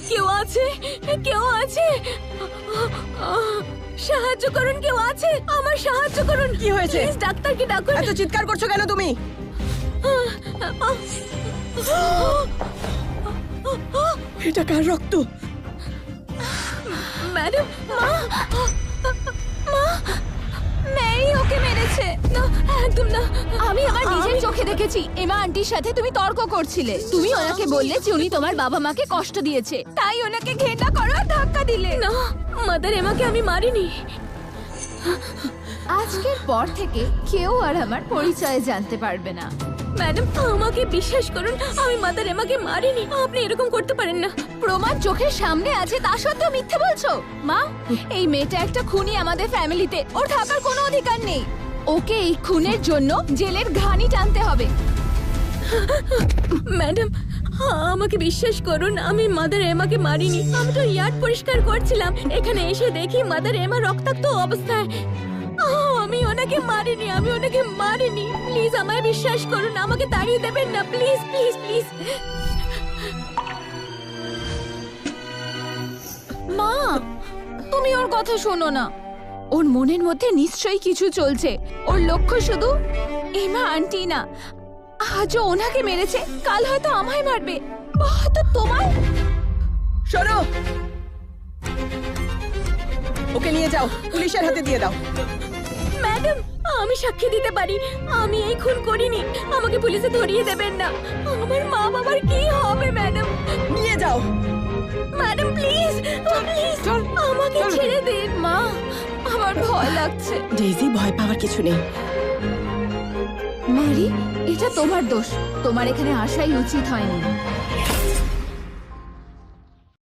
কেউ আছে? কেউ আছে? সাহায্য করুন, কেউ আছে? আমার সাহায্য করুন। কি হয়েছে? প্লিজ ডাক্তারকে ডাকুন। এত চিৎকার করছো কেন তুমি? এটা কার রক্ত? ম্যাডাম, মা মেই ওকে মেরেছে। না, একদম না। আমি আমার নিজের চোখে দেখেছি এমা আন্টির সাথে তুমি তর্ক করছিলে। তুমি ওনাকে বললে যে উনি তোমার বাবা মাকে কষ্ট দিয়েছে, তাই ওনাকে ঘৃণা করো আর ধাক্কা দিলে। না, মাদার এমাকে আমি মারিনি। আজকের পর থেকে কেউ আর আমার পরিচয় জানতে পারবে না। ম্যাডাম, আমাকে বিশ্বাস করুন, আমি মাদার এমাকে মারিনি। আপনি এরকম করতে পারেন না। প্রমাণ চোখের সামনে আছে, তা সত্ত্বেও মিথ্যে বলছো। মা, এই মেয়েটা একটা খুনি আমাদের ফ্যামিলিতে। ওর থাকার কোনো অধিকার নেই। ওকে এই খুনের জন্য জেলের ঘানি টানতে হবে। ম্যাডাম, আমাকে বিশ্বাস করুন, আমি মাদার এমাকে মারিনি। আমি তো ইয়ার্ড পরিষ্কার করছিলাম, এখানে এসে দেখি মাদার এমা রক্তাক্ত অবস্থায়। আমি ওনাকে মারিনি, আমি ওনাকে মারিনি। প্লিজ আমায় বিশ্বাস করুন, আমাকে তাড়িয়ে দেবেন না। Please please please. মা, তুমি ওর কথা শোনো না। ওর মনের মধ্যে নিশ্চয়ই কিছু চলছে। ওর লক্ষ্য শুধু এমা আন্টি না। আজও ওনাকে মেরেছে, কাল হয়তো আমায় মারবে, বা হয়তো তোমায়। শোনো, ওকে নিয়ে যাও, পুলিশের হাতে দিয়ে দাও। ম্যাডাম, আমি সাক্ষী দিতে পারি, আমি এই খুন করিনি। আমাকে পুলিশে ধরিয়ে দেবেন না। আমার মা বাবার কি হবে? ম্যাডাম, নিয়ে যাও। ম্যাডাম প্লিজ প্লিজ আমাকে ছেড়ে দিন। মা, আমার ভয় লাগছে। ডেইজি, ভয় পাওয়ার কিছু নেই। ম্যারি, এটা তোমার দোষ। তোমার এখানে আসাই উচিত হয়নি।